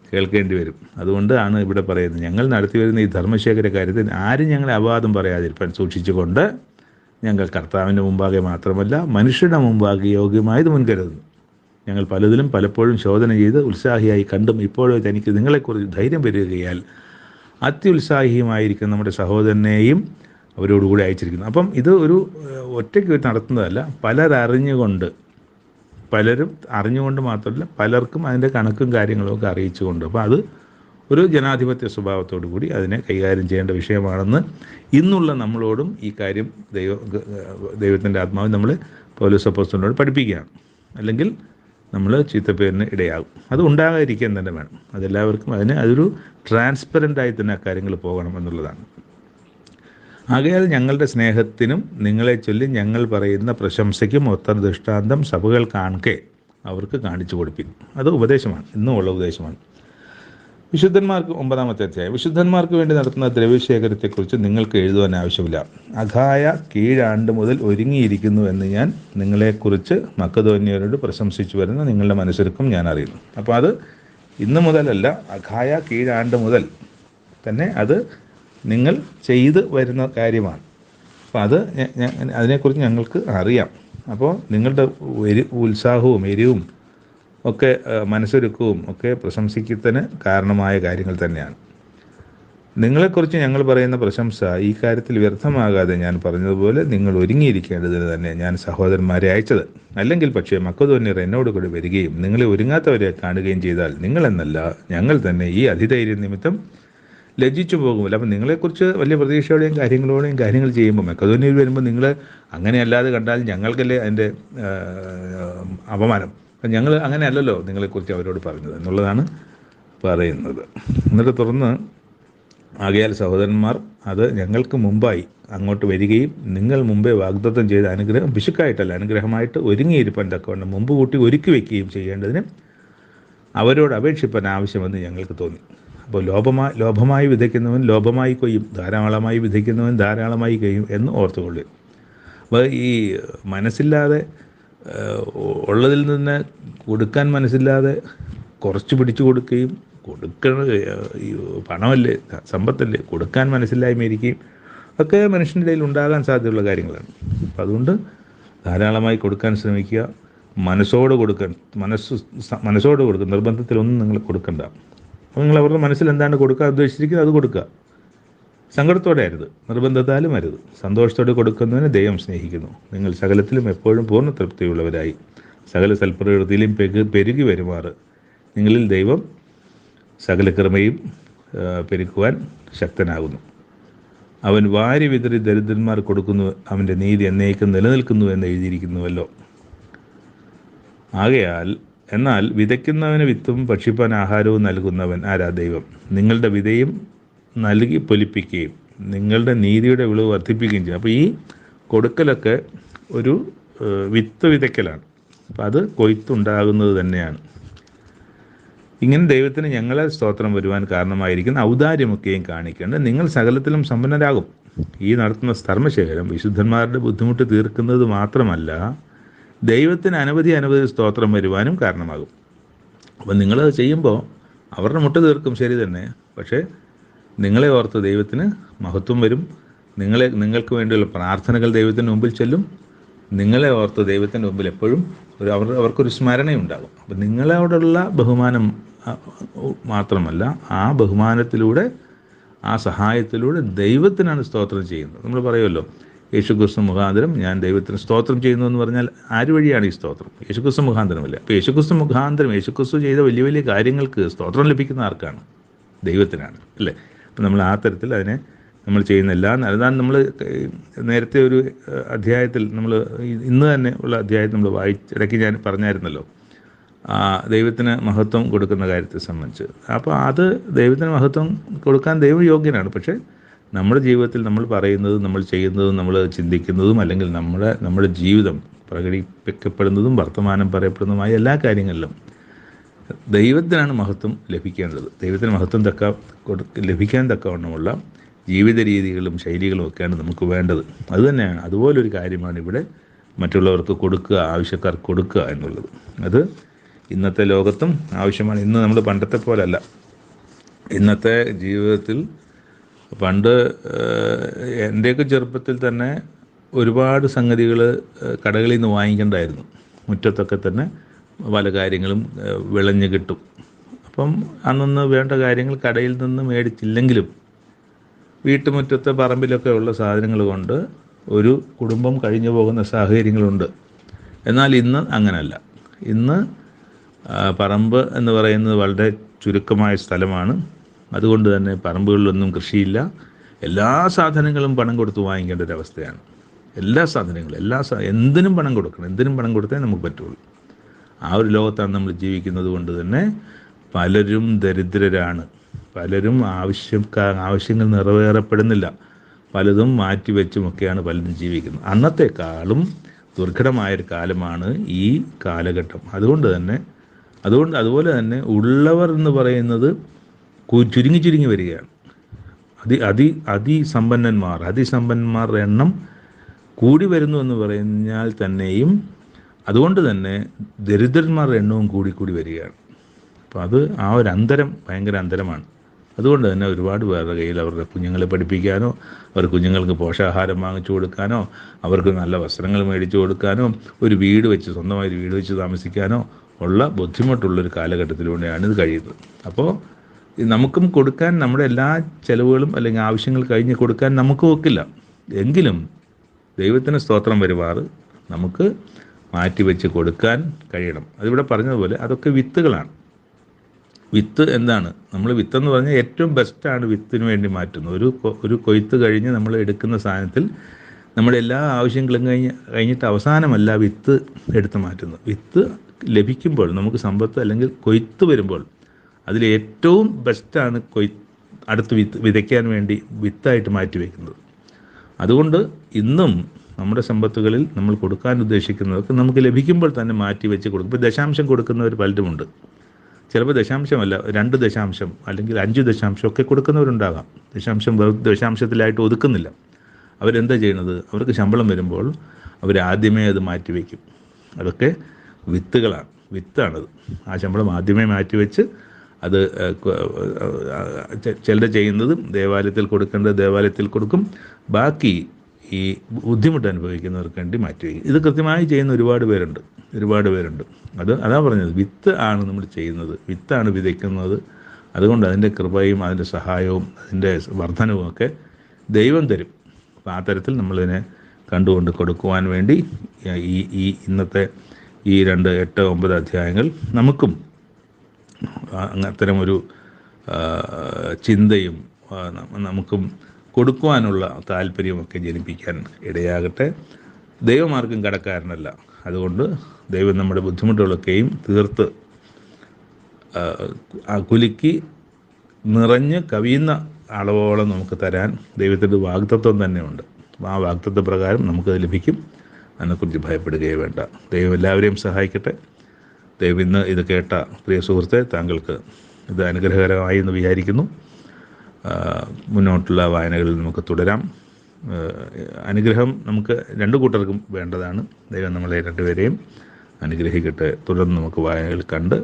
കേൾക്കേണ്ടി വരും. അതുകൊണ്ടാണ് ഇവിടെ പറയുന്നത്, ഞങ്ങൾ നടത്തി വരുന്ന ഈ ധർമ്മശേഖര കാര്യത്തിൽ ആരും ഞങ്ങളെ അപവാദം പറയാതിരിക്കാൻ സൂക്ഷിച്ചുകൊണ്ട് ഞങ്ങൾ കർത്താവിൻ്റെ മുമ്പാകെ മാത്രമല്ല മനുഷ്യരുടെ മുമ്പാകെ യോഗ്യമായത് മുൻകരുതുന്നു. ഞങ്ങൾ പലതിലും പലപ്പോഴും ശോധന ചെയ്ത് ഉത്സാഹിയായി കണ്ടും ഇപ്പോഴും തനിക്ക് നിങ്ങളെക്കുറിച്ച് ധൈര്യം വരികയാൽ അത്യുത്സാഹിയുമായിരിക്കുന്ന നമ്മുടെ സഹോദരനെയും അവരോടുകൂടി അയച്ചിരിക്കുന്നു. അപ്പം ഇത് ഒരു ഒറ്റയ്ക്ക് നടത്തുന്നതല്ല, പലരും അറിഞ്ഞുകൊണ്ട് മാത്രമല്ല പലർക്കും അതിൻ്റെ കണക്കും കാര്യങ്ങളും ഒക്കെ അറിയിച്ചുകൊണ്ട്. അപ്പോൾ അത് ഒരു ജനാധിപത്യ സ്വഭാവത്തോടു കൂടി അതിനെ കൈകാര്യം ചെയ്യേണ്ട വിഷയമാണെന്ന് ഇന്നുള്ള നമ്മളോടും ഈ കാര്യം ദൈവത്തിൻ്റെ ആത്മാവ് നമ്മൾ പൗലോസ് അപ്പോസ്തലനോട് പഠിപ്പിക്കുകയാണ്. അല്ലെങ്കിൽ നമ്മൾ ചീത്തപ്പേരിന് ഇടയാകും. അത് ഉണ്ടാകാതിരിക്കാൻ തന്നെ വേണം. അതെല്ലാവർക്കും അതൊരു ട്രാൻസ്പെറൻ്റായി തന്നെ ആ കാര്യങ്ങൾ പോകണം എന്നുള്ളതാണ്. ആകയാൽ ഞങ്ങളുടെ സ്നേഹത്തിനും നിങ്ങളെ ചൊല്ലി ഞങ്ങൾ പറയുന്ന പ്രശംസയ്ക്കും ഒത്ത ദൃഷ്ടാന്തം സഭകൾ കാണെ അവർക്ക് കാണിച്ചു കൊടുപ്പിൻ. അത് ഉപദേശമാണ്, ഇന്നുമുള്ള ഉപദേശമാണ്. വിശുദ്ധന്മാർക്ക് 9-ാമത്തെ അധ്യായം. വിശുദ്ധന്മാർക്ക് വേണ്ടി നടത്തുന്ന ദ്രവ്യശേഖരത്തെക്കുറിച്ച് നിങ്ങൾക്ക് എഴുതുവാൻ ആവശ്യമില്ല. അഖായ കീഴാണ്ട് മുതൽ ഒരുങ്ങിയിരിക്കുന്നു എന്ന് ഞാൻ നിങ്ങളെക്കുറിച്ച് മക്കെദോന്യരോട് പ്രശംസിച്ചു വരുന്ന നിങ്ങളുടെ മനസ്സൊരുക്കം ഞാൻ അറിയുന്നു. അപ്പോൾ അത് ഇന്ന് മുതലല്ല, അഖായ കീഴാണ്ട് മുതൽ തന്നെ അത് നിങ്ങൾ ചെയ്ത് വരുന്ന കാര്യമാണ്. അപ്പോൾ അതിനെക്കുറിച്ച് ഞങ്ങൾക്ക് അറിയാം. അപ്പോൾ നിങ്ങളുടെ ഉത്സാഹവും എരിവും ഒക്കെ മനസ്സൊരുക്കവും ഒക്കെ പ്രശംസിക്കത്തിന് കാരണമായ കാര്യങ്ങൾ തന്നെയാണ്. നിങ്ങളെക്കുറിച്ച് ഞങ്ങൾ പറയുന്ന പ്രശംസ ഈ കാര്യത്തിൽ വ്യർത്ഥമാകാതെ ഞാൻ പറഞ്ഞതുപോലെ നിങ്ങൾ ഒരുങ്ങിയിരിക്കേണ്ടതിന് തന്നെ ഞാൻ സഹോദരന്മാരെ അയച്ചത്. അല്ലെങ്കിൽ പക്ഷേ മക്കെദോന്യർ എന്നോട് കൂടി വരികയും നിങ്ങളെ ഒരുങ്ങാത്തവരെ കാണുകയും ചെയ്താൽ നിങ്ങളെന്നല്ല ഞങ്ങൾ തന്നെ ഈ അധിധൈര്യം നിമിത്തം ലജ്ജിച്ചു പോകുമല്ലോ. അപ്പം നിങ്ങളെക്കുറിച്ച് വലിയ പ്രതീക്ഷയോടെയും കാര്യങ്ങൾ ചെയ്യുമ്പോൾ മക്കെദോന്യയിൽ വരുമ്പോൾ നിങ്ങൾ അങ്ങനെയല്ലാതെ കണ്ടാൽ ഞങ്ങൾക്കല്ലേ അതിൻ്റെ അപമാനം. അപ്പം ഞങ്ങൾ അങ്ങനെയല്ലല്ലോ നിങ്ങളെക്കുറിച്ച് അവരോട് പറഞ്ഞത് എന്നുള്ളതാണ് പറയുന്നത്. എന്നിട്ട് തുറന്ന് ആകയാൽ സഹോദരന്മാർ അത് ഞങ്ങൾക്ക് മുമ്പായി അങ്ങോട്ട് വരികയും നിങ്ങൾ മുമ്പേ വാഗ്ദത്തം ചെയ്ത അനുഗ്രഹം പിശുക്കായിട്ടല്ല അനുഗ്രഹമായിട്ട് ഒരുങ്ങിയിരിപ്പാൻ തക്കവണ്ണം മുമ്പ് കൂട്ടി ഒരുക്കി വയ്ക്കുകയും ചെയ്യേണ്ടതിന് അവരോട് അപേക്ഷിപ്പാൻ ആവശ്യമെന്ന് ഞങ്ങൾക്ക് തോന്നി. അപ്പോൾ ലോഭമായി വിതയ്ക്കുന്നവൻ ലോഭമായി കൊയ്യും, ധാരാളമായി വിതയ്ക്കുന്നവൻ ധാരാളമായി കൊയ്യും എന്ന് ഓർത്തുകൊള്ളുക. അപ്പോൾ ഈ മനസ്സില്ലാതെ ഉള്ളതിൽ നിന്ന് കൊടുക്കാൻ മനസ്സില്ലാതെ കുറച്ച് പിടിച്ചു കൊടുക്കുകയും ഈ പണമല്ലേ സമ്പത്തല്ലേ കൊടുക്കാൻ മനസ്സില്ലായ്മയിരിക്കുകയും ഒക്കെ മനുഷ്യൻ്റെ ഇടയിൽ ഉണ്ടാകാൻ സാധ്യതയുള്ള കാര്യങ്ങളാണ്. അപ്പം അതുകൊണ്ട് ധാരാളമായി കൊടുക്കാൻ ശ്രമിക്കുക. മനസ്സോട് കൊടുക്കുക. നിർബന്ധത്തിലൊന്നും നിങ്ങൾ കൊടുക്കണ്ട. അപ്പോൾ നിങ്ങൾ അവരുടെ മനസ്സിൽ എന്താണ് കൊടുക്കാൻ ഉദ്ദേശിച്ചിരിക്കുന്നത് അത് കൊടുക്കുക. സങ്കടത്തോടെ അരുത്, നിർബന്ധത്താലും അരുത്. സന്തോഷത്തോടെ കൊടുക്കുന്നതിന് ദൈവം സ്നേഹിക്കുന്നു. നിങ്ങൾ സകലത്തിലും എപ്പോഴും പൂർണ്ണ തൃപ്തിയുള്ളവരായി സകല സൽപ്രവൃത്തിയിലും പെരുകി വരുമാറ് നിങ്ങളിൽ ദൈവം സകല കൃപയും പെരുക്കുവാൻ ശക്തനാകുന്നു. അവൻ വാരി വിതറി ദരിദ്രന്മാർ കൊടുക്കുന്നു, അവൻ്റെ നീതി എന്നേക്കും നിലനിൽക്കുന്നു എന്ന് എഴുതിയിരിക്കുന്നുവല്ലോ. എന്നാൽ വിതയ്ക്കുന്നവന് വിത്തും ഭക്ഷിപ്പാൻ ആഹാരവും നൽകുന്നവൻ ആരാ? ദൈവം. നിങ്ങളുടെ വിതയും നൽകി പൊലിപ്പിക്കുകയും നിങ്ങളുടെ നീതിയുടെ വിളവ് വർദ്ധിപ്പിക്കുകയും ചെയ്യും. അപ്പോൾ ഈ കൊടുക്കലൊക്കെ ഒരു വിത്ത് വിതയ്ക്കലാണ്. അപ്പം അത് കൊയ്ത്തുണ്ടാകുന്നത് തന്നെയാണ്. ഇങ്ങനെ ദൈവത്തിന് ഞങ്ങളെ സ്തോത്രം വരുവാൻ കാരണമായിരിക്കുന്ന ഔദാര്യമൊക്കെയും കാണിക്കേണ്ടത് നിങ്ങൾ സകലത്തിലും സമ്പന്നരാകും. ഈ നടത്തുന്ന ധർമ്മശേഖരം വിശുദ്ധന്മാരുടെ ബുദ്ധിമുട്ട് തീർക്കുന്നത് മാത്രമല്ല, ദൈവത്തിന് അനവധി സ്തോത്രം വരുവാനും കാരണമാകും. അപ്പം നിങ്ങളത് ചെയ്യുമ്പോൾ അവരുടെ മുട്ട തീർക്കും, ശരി തന്നെ. പക്ഷേ നിങ്ങളെ ഓർത്ത് ദൈവത്തിന് മഹത്വം വരും. നിങ്ങൾക്ക് വേണ്ടിയുള്ള പ്രാർത്ഥനകൾ ദൈവത്തിന് മുമ്പിൽ ചെല്ലും. നിങ്ങളെ ഓർത്ത് ദൈവത്തിൻ്റെ മുമ്പിൽ എപ്പോഴും അവർക്കൊരു സ്മരണയുണ്ടാകും. അപ്പം നിങ്ങളോടുള്ള ബഹുമാനം മാത്രമല്ല, ആ ബഹുമാനത്തിലൂടെ ആ സഹായത്തിലൂടെ ദൈവത്തിനാണ് സ്തോത്രം ചെയ്യുന്നത്. നമ്മൾ പറയുമല്ലോ, യേശുക്രിസ്തു മുഖാന്തരം ഞാൻ ദൈവത്തിന് സ്തോത്രം ചെയ്യുന്നു എന്ന് പറഞ്ഞാൽ ആര് വഴിയാണ് ഈ സ്തോത്രം? യേശുക്രിസ്തു മുഖാന്തരമല്ല. അപ്പോൾ യേശുക്രിസ്തു മുഖാന്തരം യേശുക്രിസ്തു ചെയ്ത വലിയ വലിയ കാര്യങ്ങൾക്ക് സ്തോത്രം ലഭിക്കുന്ന ആർക്കാണ്? ദൈവത്തിനാണ്, അല്ലേ? അപ്പം നമ്മൾ ആ തരത്തിൽ അതിനെ നമ്മൾ ചെയ്യുന്ന അതാണ് നമ്മൾ നേരത്തെ ഒരു അധ്യായത്തിൽ ഇന്ന് തന്നെ ഉള്ള അധ്യായത്തിൽ നമ്മൾ ഇടയ്ക്ക് ഞാൻ പറഞ്ഞായിരുന്നല്ലോ, ദൈവത്തിന് മഹത്വം കൊടുക്കുന്ന കാര്യത്തെ സംബന്ധിച്ച്. അപ്പോൾ അത് ദൈവത്തിന് മഹത്വം കൊടുക്കാൻ ദൈവം യോഗ്യനാണ്. പക്ഷേ നമ്മുടെ ജീവിതത്തിൽ നമ്മൾ പറയുന്നതും നമ്മൾ ചെയ്യുന്നതും നമ്മൾ ചിന്തിക്കുന്നതും അല്ലെങ്കിൽ നമ്മുടെ ജീവിതം പ്രകടിപ്പിക്കപ്പെടുന്നതും വർത്തമാനം പറയപ്പെടുന്നതുമായ എല്ലാ കാര്യങ്ങളിലും ദൈവത്തിനാണ് മഹത്വം ലഭിക്കേണ്ടത്. ദൈവത്തിന് മഹത്വം ലഭിക്കാൻ തക്കവണ്ണമുള്ള ജീവിത രീതികളും ശൈലികളും ഒക്കെയാണ് നമുക്ക് വേണ്ടത്. അതുതന്നെയാണ്, അതുപോലൊരു കാര്യമാണ് ഇവിടെ മറ്റുള്ളവർക്ക് കൊടുക്കുക, ആവശ്യക്കാർക്ക് കൊടുക്കുക എന്നുള്ളത്. അത് ഇന്നത്തെ ലോകത്തും ആവശ്യമാണ്. ഇന്ന് നമ്മൾ പണ്ടത്തെ പോലല്ല. ഇന്നത്തെ ജീവിതത്തിൽ പണ്ട് എൻ്റെയൊക്കെ ചെറുപ്പത്തിൽ തന്നെ ഒരുപാട് സംഗതികൾ കടകളിൽ നിന്ന് വാങ്ങിക്കേണ്ടായിരുന്നു. മുറ്റത്തൊക്കെ തന്നെ പല കാര്യങ്ങളും വിളഞ്ഞ് കിട്ടും. അപ്പം അന്നൊന്ന് വേണ്ട കാര്യങ്ങൾ കടയിൽ നിന്ന് മേടിച്ചില്ലെങ്കിലും വീട്ടുമുറ്റത്തെ പറമ്പിലൊക്കെ ഉള്ള സാധനങ്ങൾ കൊണ്ട് ഒരു കുടുംബം കഴിഞ്ഞു പോകുന്ന സാഹചര്യങ്ങളുണ്ട്. എന്നാൽ ഇന്ന് അങ്ങനല്ല. ഇന്ന് പറമ്പ് എന്ന് പറയുന്നത് വളരെ ചുരുക്കമായ സ്ഥലമാണ്. അതുകൊണ്ട് തന്നെ പറമ്പുകളിലൊന്നും കൃഷിയില്ല. എല്ലാ സാധനങ്ങളും പണം കൊടുത്ത് വാങ്ങിക്കേണ്ട ഒരവസ്ഥയാണ്. എല്ലാ സാധനങ്ങളും എന്തിനും പണം കൊടുക്കണം. എന്തിനും പണം കൊടുത്തേ നമുക്ക് പറ്റുള്ളൂ. ആ ഒരു ലോകത്താണ് നമ്മൾ ജീവിക്കുന്നത്. കൊണ്ട് തന്നെ പലരും ദരിദ്രരാണ്. പലരും ആവശ്യങ്ങൾ നിറവേറപ്പെടുന്നില്ല. പലതും മാറ്റിവെച്ചുമൊക്കെയാണ് പലരും ജീവിക്കുന്നത്. അന്നത്തെക്കാളും ദുർഘടമായൊരു കാലമാണ് ഈ കാലഘട്ടം. അതുപോലെ തന്നെ ഉള്ളവർ എന്ന് പറയുന്നത് ചുരുങ്ങി വരികയാണ്. അതിസമ്പന്നന്മാരുടെ എണ്ണം കൂടി വരുന്നു എന്ന് പറഞ്ഞാൽ തന്നെയും അതുകൊണ്ട് തന്നെ ദരിദ്രന്മാരുടെ എണ്ണവും കൂടി വരികയാണ്. അപ്പോൾ ആ ഒരു അന്തരം ഭയങ്കര അന്തരമാണ്. അതുകൊണ്ട് തന്നെ ഒരുപാട് പേരുടെ കയ്യിൽ അവരുടെ കുഞ്ഞുങ്ങളെ പഠിപ്പിക്കാനോ, അവരുടെ കുഞ്ഞുങ്ങൾക്ക് പോഷകാഹാരം വാങ്ങിച്ചു കൊടുക്കാനോ, അവർക്ക് നല്ല വസ്ത്രങ്ങൾ മേടിച്ചു കൊടുക്കാനോ, സ്വന്തമായി ഒരു വീട് വെച്ച് താമസിക്കാനോ ഉള്ള ബുദ്ധിമുട്ടുള്ളൊരു കാലഘട്ടത്തിലൂടെയാണ് ഇത് കഴിയുന്നത്. അപ്പോൾ നമുക്കും കൊടുക്കാൻ നമ്മുടെ എല്ലാ ചെലവുകളും അല്ലെങ്കിൽ ആവശ്യങ്ങൾ കഴിഞ്ഞ് കൊടുക്കാൻ നമുക്ക് ഒക്കില്ല. എങ്കിലും ദൈവത്തിന് സ്തോത്രം വരുമാറ് നമുക്ക് മാറ്റിവെച്ച് കൊടുക്കാൻ കഴിയണം. അതിവിടെ പറഞ്ഞതുപോലെ അതൊക്കെ വിത്തുകളാണ്. വിത്ത് എന്താണ്? നമ്മൾ വിത്തെന്ന് പറഞ്ഞാൽ ഏറ്റവും ബെസ്റ്റാണ് വിത്തിന് വേണ്ടി മാറ്റുന്നത്. ഒരു കൊയ്ത്ത് കഴിഞ്ഞ് നമ്മൾ എടുക്കുന്ന സാധനത്തിൽ നമ്മുടെ എല്ലാ ആവശ്യങ്ങളും കഴിഞ്ഞിട്ട് അവസാനമല്ല വിത്ത് എടുത്ത് മാറ്റുന്നത്. വിത്ത് ലഭിക്കുമ്പോൾ നമുക്ക് സമ്പത്ത് അല്ലെങ്കിൽ കൊയ്ത്ത് വരുമ്പോൾ അതിൽ ഏറ്റവും ബെസ്റ്റാണ് അടുത്ത് വിതയ്ക്കാൻ വേണ്ടി വിത്തായിട്ട് മാറ്റി വയ്ക്കുന്നത്. അതുകൊണ്ട് ഇന്നും നമ്മുടെ സമ്പത്തുകളിൽ നമ്മൾ കൊടുക്കാൻ ഉദ്ദേശിക്കുന്നതൊക്കെ നമുക്ക് ലഭിക്കുമ്പോൾ തന്നെ മാറ്റി വെച്ച് കൊടുക്കും. ഇപ്പോൾ ദശാംശം കൊടുക്കുന്നവർ പലരുമുണ്ട്. ചിലപ്പോൾ ദശാംശമല്ല, 2 ദശാംശം അല്ലെങ്കിൽ 5 ദശാംശം ഒക്കെ കൊടുക്കുന്നവരുണ്ടാകാം. ദശാംശത്തിലായിട്ട് ഒതുക്കുന്നില്ല. അവരെന്താ ചെയ്യുന്നത്? അവർക്ക് ശമ്പളം വരുമ്പോൾ അവരാദ്യമേ അത് മാറ്റിവെക്കും. അതൊക്കെ വിത്താണത്. ആ ശമ്പളം ആദ്യമേ മാറ്റിവെച്ച് അത് ചിലർ ചെയ്യുന്നത് ദേവാലയത്തിൽ കൊടുക്കേണ്ടത് ദേവാലയത്തിൽ കൊടുക്കും. ബാക്കി ഈ ബുദ്ധിമുട്ട് അനുഭവിക്കുന്നവർക്ക് വേണ്ടി മാറ്റിവെക്കും. ഇത് കൃത്യമായി ചെയ്യുന്ന ഒരുപാട് പേരുണ്ട്. അതാ പറഞ്ഞത്, വിത്ത് ആണ് നമ്മൾ ചെയ്യുന്നത്, വിത്താണ് വിതയ്ക്കുന്നത്. അതുകൊണ്ട് അതിൻ്റെ കൃപയും അതിൻ്റെ സഹായവും അതിൻ്റെ വർധനവും ഒക്കെ ദൈവം തരും. അപ്പോൾ ആ തരത്തിൽ നമ്മളിതിനെ കണ്ടുകൊണ്ട് കൊടുക്കുവാൻ വേണ്ടി ഈ ഇന്നത്തെ ഈ 2, 8, 9 അധ്യായങ്ങൾ നമുക്കും അത്തരമൊരു ചിന്തയും നമുക്കും കൊടുക്കുവാനുള്ള താല്പര്യമൊക്കെ ജനിപ്പിക്കാൻ ഇടയാകട്ടെ. ദൈവമാർക്കും കടക്കാരനല്ല. അതുകൊണ്ട് ദൈവം നമ്മുടെ ബുദ്ധിമുട്ടുകളൊക്കെയും തീർത്ത് കുലുക്കി നിറഞ്ഞ് കവിയുന്ന അളവോളം നമുക്ക് തരാൻ ദൈവത്തിൻ്റെ വാഗ്ദത്വം തന്നെയുണ്ട്. ആ വാഗ്ദത്വ പ്രകാരം നമുക്കത് ലഭിക്കും. അതിനെക്കുറിച്ച് ഭയപ്പെടുകയേ വേണ്ട. ദൈവം എല്ലാവരെയും സഹായിക്കട്ടെ. ദൈവം ഇന്ന് ഇത് കേട്ട പ്രിയ സുഹൃത്തെ, താങ്കൾക്ക് ഇത് അനുഗ്രഹകരമായി എന്ന് വിചാരിക്കുന്നു. മുന്നോട്ടുള്ള വായനകളിൽ നമുക്ക് തുടരാം. അനുഗ്രഹം നമുക്ക് 2 കൂട്ടർക്കും വേണ്ടതാണ്. ദൈവം നമ്മളെ 2 പേരെയും അനുഗ്രഹിക്കട്ടെ. തുടർന്ന് നമുക്ക് വായനകൾ കണ്ട്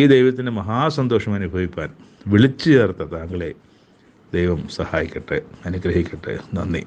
ഈ ദൈവത്തിൻ്റെ മഹാസന്തോഷം അനുഭവിപ്പാൻ വിളിച്ചു ചേർത്ത താങ്കളെ ദൈവം സഹായിക്കട്ടെ, അനുഗ്രഹിക്കട്ടെ. നന്ദി.